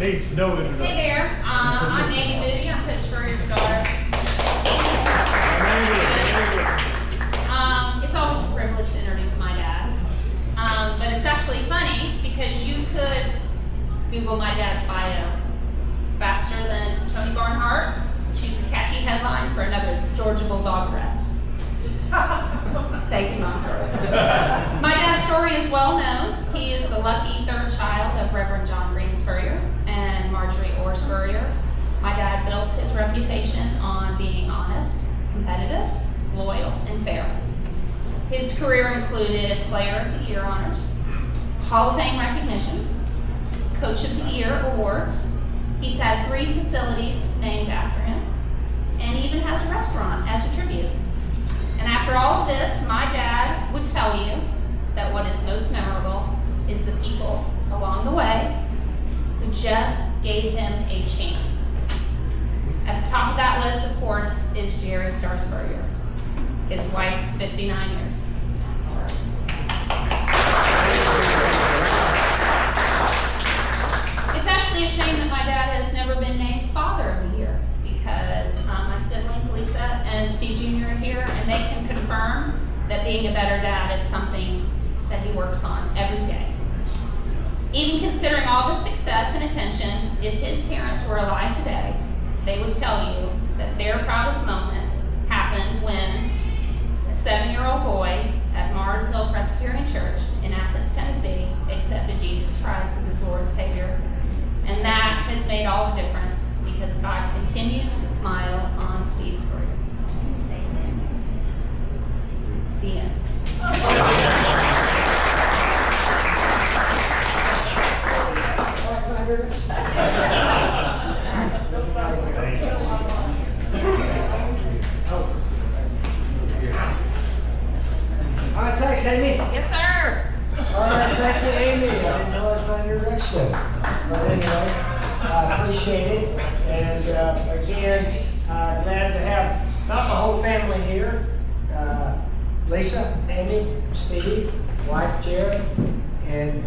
Needs no introduction. Hey there, I'm Amy Moody. I'm Coach Spurrier's daughter. It's always a privilege to introduce my dad. But it's actually funny because you could Google my dad's bio faster than Tony Barnhart. Choose a catchy headline for another Georgia Bulldog arrest. Thank you, Mom. My dad's story is well known. He is the lucky third child of Reverend John Spurrier and Marjorie Orr Spurrier. My dad built his reputation on being honest, competitive, loyal, and fair. His career included Player of the Year honors, Hall of Fame recognitions, Coach of the Year awards. He's had 3 facilities named after him, and even has a restaurant as a tribute. And after all of this, my dad would tell you that what is most memorable is the people along the way who just gave him a chance. At the top of that list, of course, is Jerry Star Spurrier, his wife of 59 years. It's actually a shame that my dad has never been named Father of the Year, because my siblings, Lisa and Steve Jr. are here, and they can confirm that being a better dad is something that he works on every day. Even considering all the success and attention, if his parents were alive today, they would tell you that their proudest moment happened when a 7-year-old boy at Mars Hill Presbyterian Church in Athens, Tennessee, accepted Jesus Christ as his Lord and Savior. And that has made all the difference, because God continues to smile on Steve Spurrier. Amen. The end. All right, thanks, Amy. Yes, sir. All right, thank you, Amy. I didn't know that's my introduction. But anyway, I appreciate it. And again, glad to have not my whole family here. Lisa, Amy, Steve, wife Jerry, and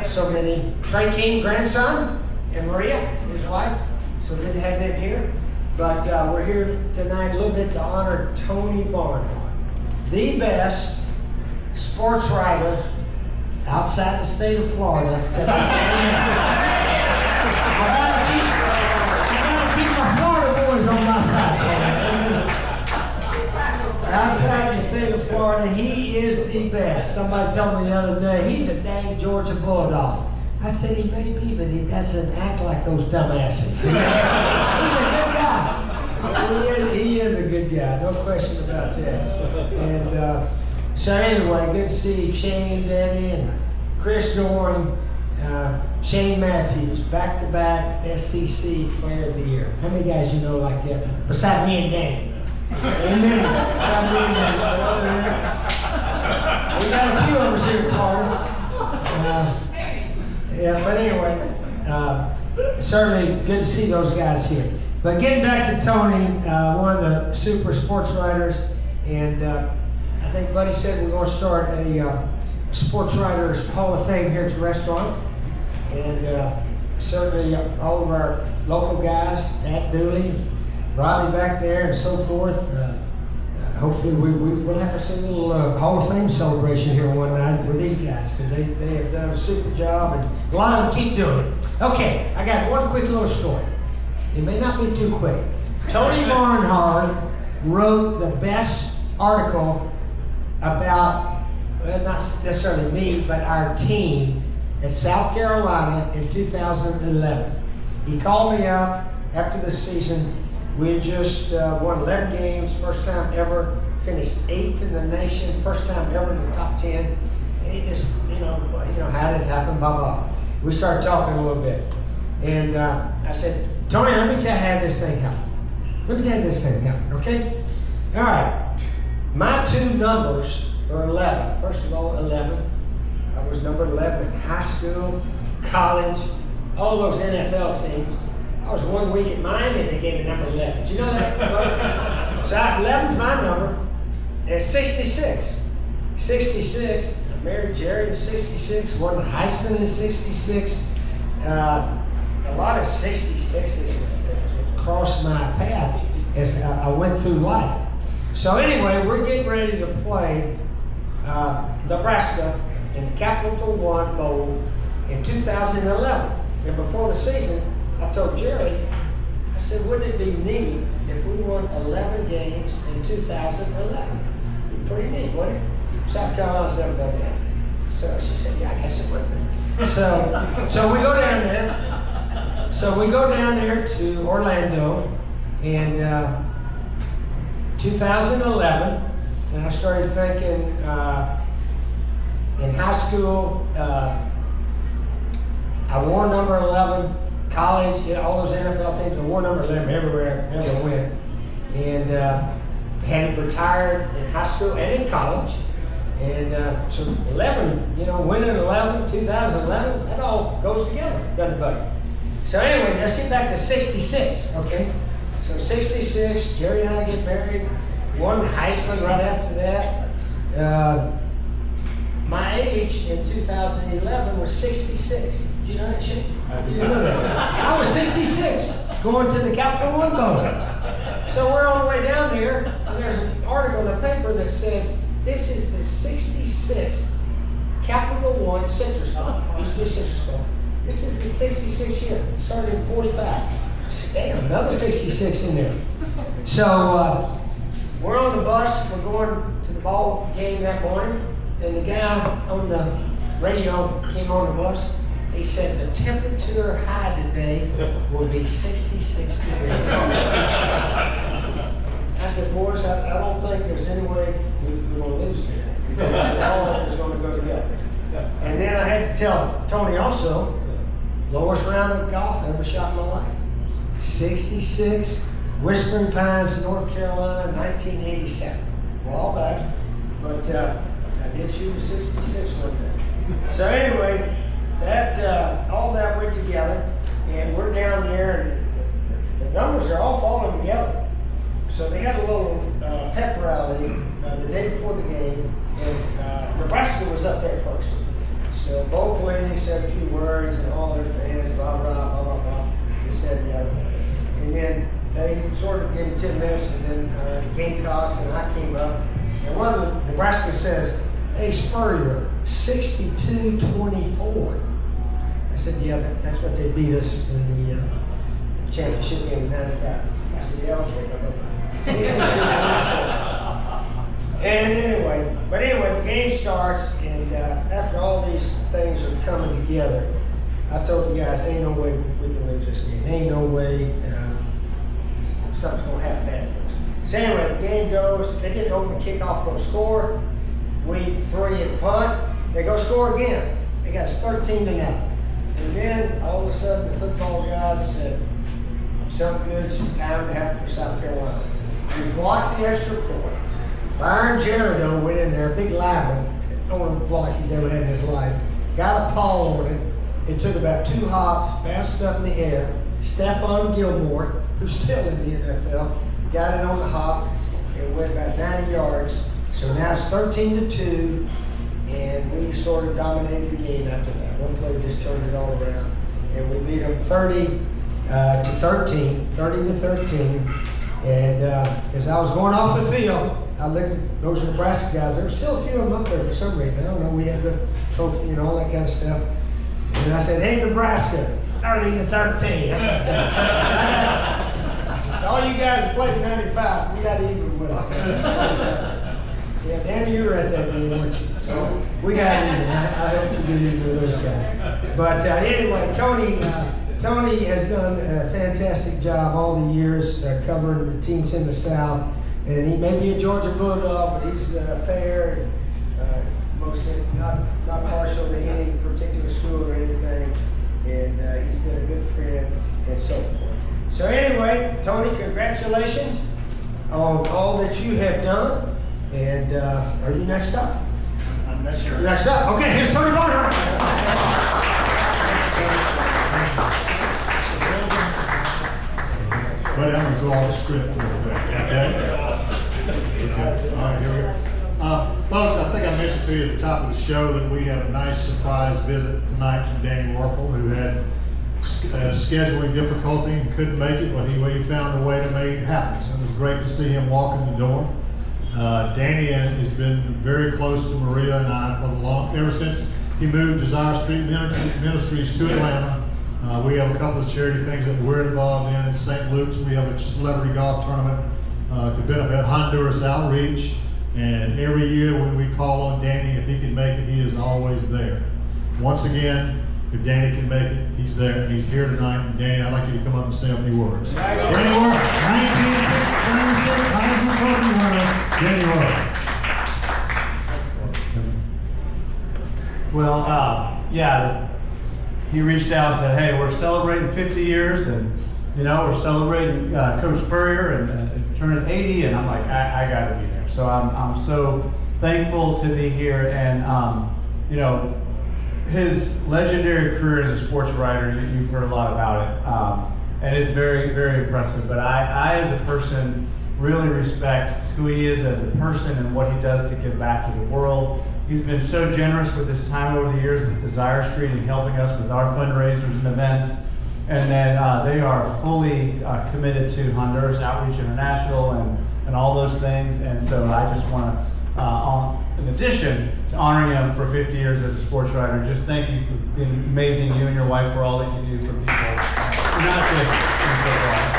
so many. Trey King, grandson, and Maria, his wife. So good to have them here. But we're here tonight a little bit to honor Tony Barnhart, the best sports writer outside the state of Florida. I gotta keep my Florida boys on my side. Outside the state of Florida, he is the best. Somebody told me the other day, he's a dang Georgia Bulldog. I said, he may be, but he doesn't act like those dumbasses. He's a good guy. He is a good guy, no question about that. And so anyway, good to see Shayne, Danny, and Chris Doering, Shayne Matthews, back-to-back SEC Player of the Year. How many guys you know like that? Besides me and Danny. Amen. Besides me and Danny. We got a few of us here in Florida. Yeah, but anyway, certainly good to see those guys here. But getting back to Tony, one of the super sports writers, and I think Buddy said we're going to start a Sports Writers Hall of Fame here at the restaurant. And certainly all of our local guys, Nat Dooley, Robbie back there, and so forth. Hopefully we'll have a little Hall of Fame celebration here one night with these guys, because they have done a super job, and a lot of them keep doing it. Okay, I got one quick little story. It may not be too quick. Tony Barnhart wrote the best article about, well, not necessarily me, but our team at South Carolina in 2011. He called me up after the season. We had just won 11 games, first time ever, finished 8th in the nation, first time ever in the top 10. And he just, you know, how did it happen, blah, blah. We started talking a little bit. And I said, Tony, let me tell you how this thing happened. Okay? All right. My 2 numbers are 11. First of all, 11. I was number 11 in high school, college, all those NFL teams. I was 1 week at Miami and they gave me number 11. Did you know that? So 11's my number. And 66. 66. I married Jerry in 66. Won the Heisman in 66. a lot of 66s crossed my path as I went through life. So anyway, we're getting ready to play Nebraska in the Capital One Bowl in 2011. And before the season, I told Jerry, I said, wouldn't it be neat if we won 11 games in 2011? It'd be pretty neat, wouldn't it? South Carolina's never done that. So she said, yeah, I guess it would be. So we go down there. So we go down there to Orlando in 2011, and I started thinking in high school, I wore number 11. College, all those NFL teams, I wore number 11 everywhere, ever went. And had retired in high school and in college. And so 11, winning 11, 2011, that all goes together, doesn't it, buddy? So anyway, let's get back to 66, okay? So 66, Jerry and I get married, won Heisman right after that. My age in 2011 was 66. Did you know that shit? I did. You know that? I was 66, going to the Capital One Bowl. So we're on the way down there, and there's an article in the paper that says, this is the 66th Capital One Citrus Bowl. Used to be Citrus Bowl. This is the 66th year. Started in 45. I said, damn, another 66 in there. So we're on the bus. We're going to the ball game that morning. And the guy on the radio came on the bus. He said the temperature high today will be 66 degrees. I said, boys, I don't think there's any way we're going to lose here. Because all is going to go together. And then I had to tell Tony also, lowest round of golf I ever shot in my life. 66, Whispering Pines, North Carolina, 1987. We're all back. But I did shoot a 66 one day. So anyway, that all that went together, and we're down there, and the numbers are all falling together. So they had a little pep rally the day before the game, and Nebraska was up there first. So Bo Pelini said a few words, and all their fans, blah, blah, blah, blah, blah, this, that, and the other. And then they sort of gave 10 minutes, and then the Gamecocks and I came up, and one of the Nebraska says, hey, Spurrier, 62-24. I said, yeah, that's what they beat us in the championship game in 95. I said, yeah, okay, blah, blah, blah. 62-24. And anyway, the game starts, and after all these things are coming together, I told the guys, ain't no way we can lose this game. Ain't no way something's going to happen bad for us. So anyway, the game goes, they get home, the kickoff, go score. We 3 and punt. They go score again. They got us 13-0. And then all of a sudden the football gods said, something good's time to happen for South Carolina. We blocked the extra point. Byron Jerido went in there, big lineman, only block he's ever had in his life. Got a paw on it. It took about 2 hops, bounced up in the air. Stephon Gilmore, who's still in the NFL, got it on the hop and went about 90 yards. So now it's 13-2, and we sort of dominated the game after that. One play just turned it all around, and we beat them 30-13. And as I was going off the field, I looked at those Nebraska guys. There were still a few of them up there for some reason. I don't know. We had the trophy and all that kind of stuff. And I said, "Hey, Nebraska, 30-13." How about that? So all you guys that played in '95, we got even with them. Yeah, Danny, you were at that game, weren't you? So we got even. I hope you get even with those guys. But anyway, Tony has done a fantastic job all the years covering the teams in the South. And he may be a Georgia Bulldog, but he's fair, mostly not partial to any particular school or anything. And he's been a good friend and so forth. So anyway, Tony, congratulations on all that you have done. And are you next up? I'm next here. Next up. Okay, here's Tony Barnhart. But I'm going to go off script real quick, okay? All right, here we go. Folks, I think I mentioned to you at the top of the show that we had a nice surprise visit tonight from Danny Wuerffel, who had had a scheduling difficulty and couldn't make it, but he found a way to make it happen. So it was great to see him walk in the door. Danny has been very close to Maria and I ever since he moved Desire Street Ministries to Atlanta. We have a couple of charity things that we're involved in. In St. Luke's, we have a celebrity golf tournament to benefit Honduras Outreach. And every year when we call on Danny, if he can make it, he is always there. Once again, if Danny can make it, he's there. And he's here tonight. And Danny, I'd like you to come up and say a few words. Danny Wuerffel, 1996 Heisman Trophy winner, Danny Wuerffel. Well, yeah, he reached out and said, hey, we're celebrating 50 years and, we're celebrating Coach Spurrier and turning 80, and I'm like, I got to be there. So I'm so thankful to be here, and, his legendary career as a sports writer, you've heard a lot about it, and it's very, very impressive. But I, as a person, really respect who he is as a person and what he does to give back to the world. He's been so generous with his time over the years with Desire Street and helping us with our fundraisers and events. And then they are fully committed to Honduras Outreach International and all those things. And so I just want to, in addition to honoring him for 50 years as a sports writer, just thank you for being amazing, you and your wife, for all that you do for people, not just in football.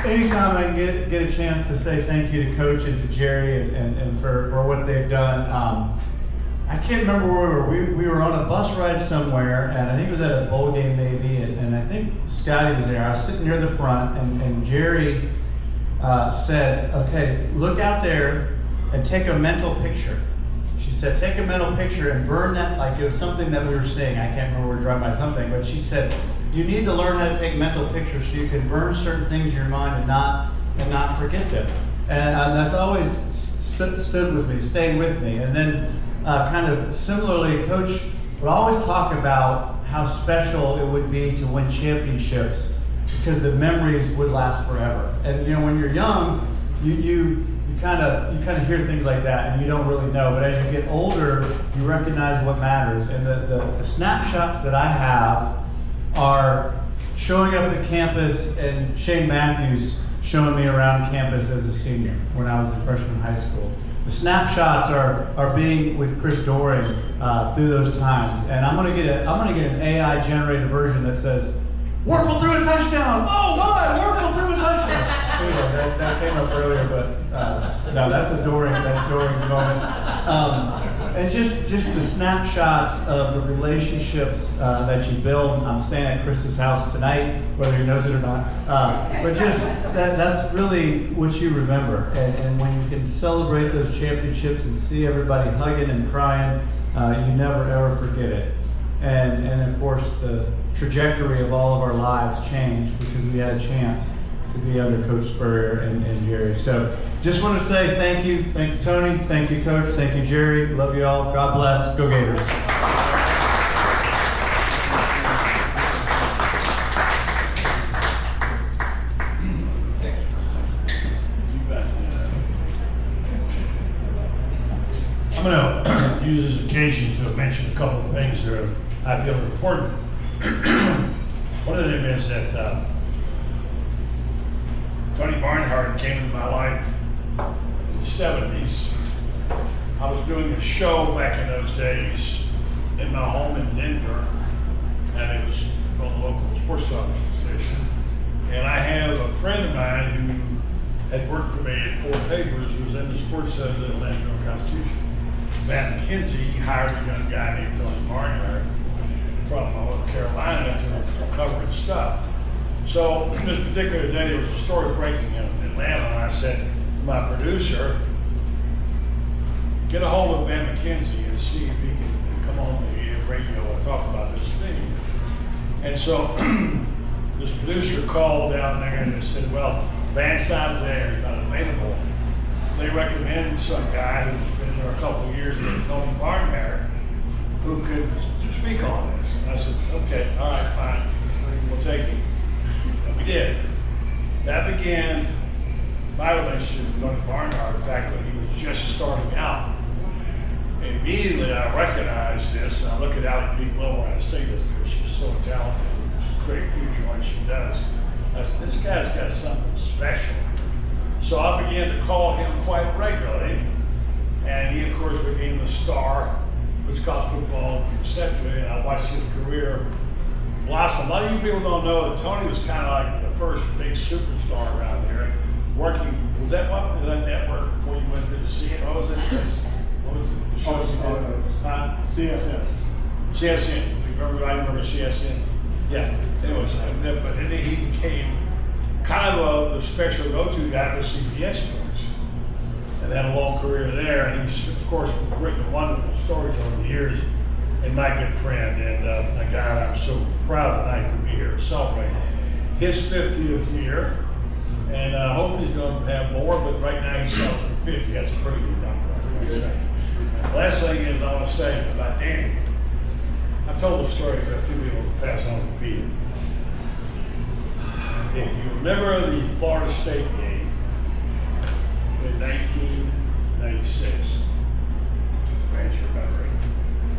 Anytime I can get a chance to say thank you to Coach and to Jerry and for what they've done. I can't remember where we were. We were on a bus ride somewhere, and I think it was at a bowl game maybe, and I think Scotty was there. I was sitting near the front, and Jerry said, okay, look out there and take a mental picture. She said, take a mental picture and burn that, like it was something that we were saying. I can't remember, we were driving by something, but she said, you need to learn how to take mental pictures so you can burn certain things in your mind and not forget them. And that's always stood with me, stayed with me. And then kind of similarly, Coach would always talk about how special it would be to win championships because the memories would last forever. And when you're young, you kind of hear things like that and you don't really know. But as you get older, you recognize what matters. And the snapshots that I have are showing up at campus and Shayne Matthews showing me around campus as a senior when I was a freshman in high school. The snapshots are being with Chris Doering through those times, and I'm gonna get an AI generated version that says, Wuerffel threw a touchdown! Oh my, Wuerffel threw a touchdown! Anyway, that came up earlier, but no, that's Doering's moment. And just the snapshots of the relationships that you build. I'm staying at Chris's house tonight, whether he knows it or not. But just that's really what you remember. And when you can celebrate those championships and see everybody hugging and crying, you never ever forget it. And of course, the trajectory of all of our lives changed because we had a chance to be under Coach Spurrier and Jerry. So just want to say thank you. Thank you, Tony. Thank you, Coach. Thank you, Jerry. Love you all. God bless. Go Gators. I'm going to use this occasion to mention a couple of things that I feel are important. One of them is that Tony Barnhart came into my life in the 70s. I was doing a show back in those days in my home in Denver, and it was on the local sports television station. And I have a friend of mine who had worked for me at 4 papers, who was in the sports editor of the Atlanta Journal-Constitution. Matt McKenzie hired a young guy named Tony Barnhart from North Carolina to cover his stuff. So this particular day, there was a story breaking in Atlanta, and I said to my producer, get a hold of Van McKenzie and see if he can come on the radio and talk about this thing. And so this producer called down there and they said, well, Van's not there, he's not available. They recommend some guy who's been there a couple of years named Tony Barnhart who could speak on this. And I said, okay, all right, fine, we'll take it. And we did. That began my relationship with Tony Barnhart back when he was just starting out. immediately I recognized this, and I look at Allie Pete Lowe when I say this because she's so talented, great future when she does. I said, this guy's got something special. So I began to call him quite regularly, and he of course became the star, which college football, etc. And I watched his career blossom. A lot of you people don't know that Tony was kind of like the first big superstar around here. Working, was that network before you went through the CN? What was it, Chris? What was it? The shows you did? CSS. CSN. I remember CSN. Yeah. Anyways, but then he became kind of the special go-to guy for CBS Sports, and had a long career there. And he's of course written wonderful stories over the years. And my good friend, and a guy I'm so proud tonight to be here to celebrate his 50th year. And I hope he's going to have more, but right now he's celebrating 50. That's a pretty good number, I think. Last thing is I want to say about Danny. I've told the story to a few people to pass on to Peter. If you remember the Florida State game in 1996, Grant, you remember it.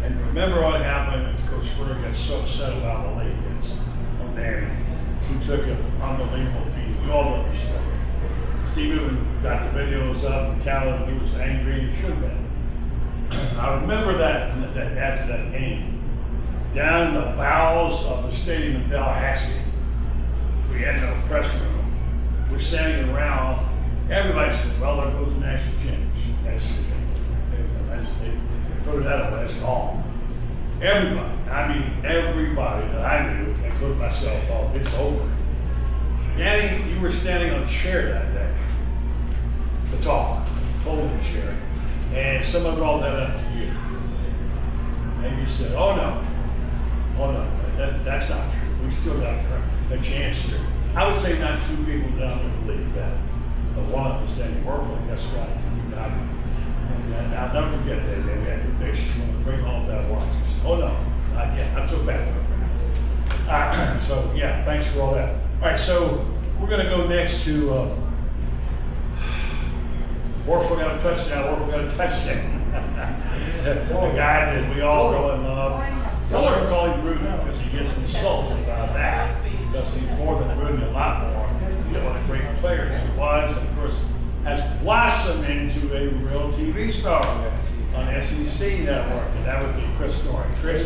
And remember what happened as Coach Spurrier got so upset about the late hits on Danny, who took an unbelievable beating. You all know the story. Steve even got the videos up and counted, he was angry and he should have been. I remember that after that game, down in the bowels of the stadium in Tallahassee, we had no press room. We're standing around, everybody said, well, there goes the national championship. That's the thing. They put it that way, that's gone. Everybody, I mean everybody that I knew, including myself, oh, it's over. Danny, you were standing on a chair that day, the talk, folding chair, and someone brought that up to you. And you said, oh no, that's not true. We still got a chance here. I would say not two people down there believe that. But one of them was standing Wuerffel, and guess what? You got it. And I'll never forget that day. We had conviction when we bring home that watch. Oh no, not yet. I'm so bad. So yeah, thanks for all that. All right, so we're going to go next to Wuerffel got a touchdown. Wuerffel got a touchdown. The guy that we all really love. Y'all are calling him Rudy because he gets insulted about that. Because he's more than Rudy, a lot more. You know what a great player he was, and of course has blossomed into a real TV star on SEC Network, and that would be Chris Doering. Chris.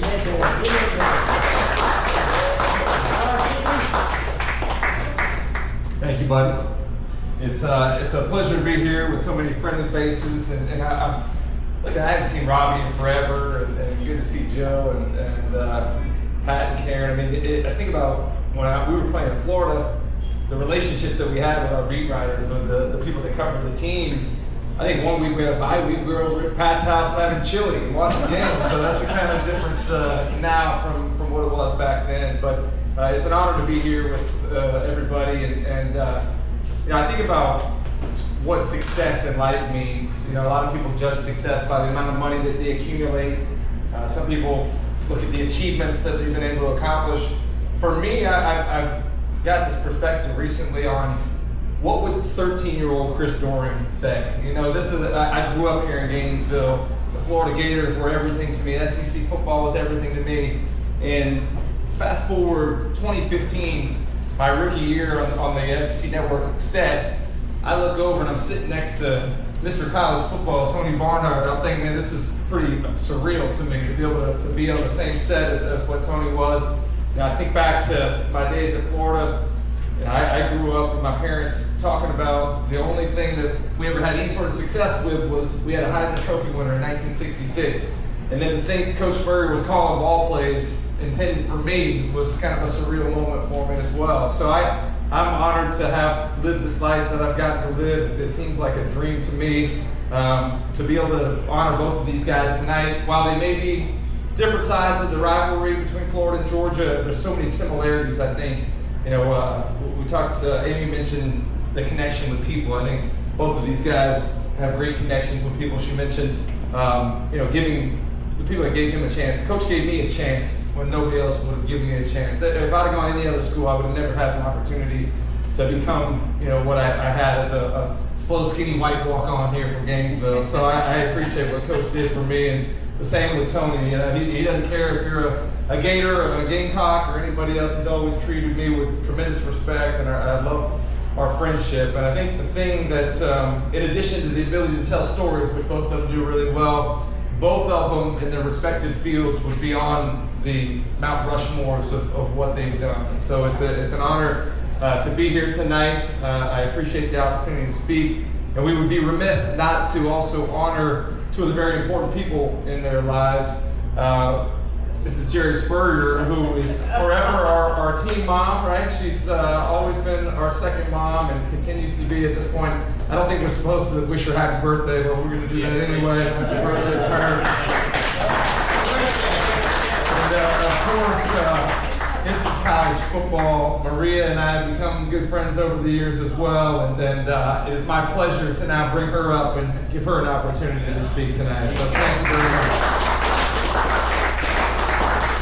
Thank you, buddy. It's a pleasure to be here with so many friendly faces, and I hadn't seen Robbie in forever, and good to see Joe and Pat and Karen. I mean, I think about when we were playing in Florida, the relationships that we had with our beat writers and the people that covered the team. I think one week we had a bye week, we were over at Pat's house having chili and watching the game. So that's the kind of difference now from what it was back then. But it's an honor to be here with everybody, and you know, I think about what success in life means. You know, a lot of people judge success by the amount of money that they accumulate. Some people look at the achievements that they've been able to accomplish. For me, I've got this perspective recently on what would 13-year-old Chris Doering say. You know, I grew up here in Gainesville. The Florida Gators were everything to me. SEC football was everything to me. And fast forward 2015, my rookie year on the SEC Network set, I look over and I'm sitting next to Mr. College Football, Tony Barnhart. I'm thinking, man, this is pretty surreal to me to be able to be on the same set as what Tony was. You know, I think back to my days at Florida. You know, I grew up with my parents talking about the only thing that we ever had any sort of success with was we had a Heisman Trophy winner in 1966. And then to think Coach Spurrier was calling ball plays intended for me was kind of a surreal moment for me as well. So I'm honored to have lived this life that I've gotten to live. It seems like a dream to me to be able to honor both of these guys tonight. While they may be different sides of the rivalry between Florida and Georgia, there's so many similarities, I think. You know, we talked, Amy mentioned the connection with people. I think both of these guys have great connections with people. She mentioned, you know, giving the people that gave him a chance. Coach gave me a chance when nobody else would have given me a chance. If I'd have gone any other school, I would have never had an opportunity to become, you know, what I had as a slow, skinny white walk-on here from Gainesville. So I appreciate what Coach did for me, and the same with Tony. You know, he doesn't care if you're a Gator or a Gamecock or anybody else. He's always treated me with tremendous respect, and I love our friendship. And I think the thing that, in addition to the ability to tell stories, which both of them do really well, both of them in their respective fields would be on the Mount Rushmores of what they've done. So it's an honor to be here tonight. I appreciate the opportunity to speak, and we would be remiss not to also honor two of the very important people in their lives. This is Shayne Spurrier, who is forever our team mom, right? She's always been our second mom and continues to be at this point. I don't think we're supposed to wish her happy birthday, but we're going to do that anyway. Happy birthday to her. And of course, this is college football. Maria and I have become good friends over the years as well, and it is my pleasure to now bring her up and give her an opportunity to speak tonight. So thank you very much.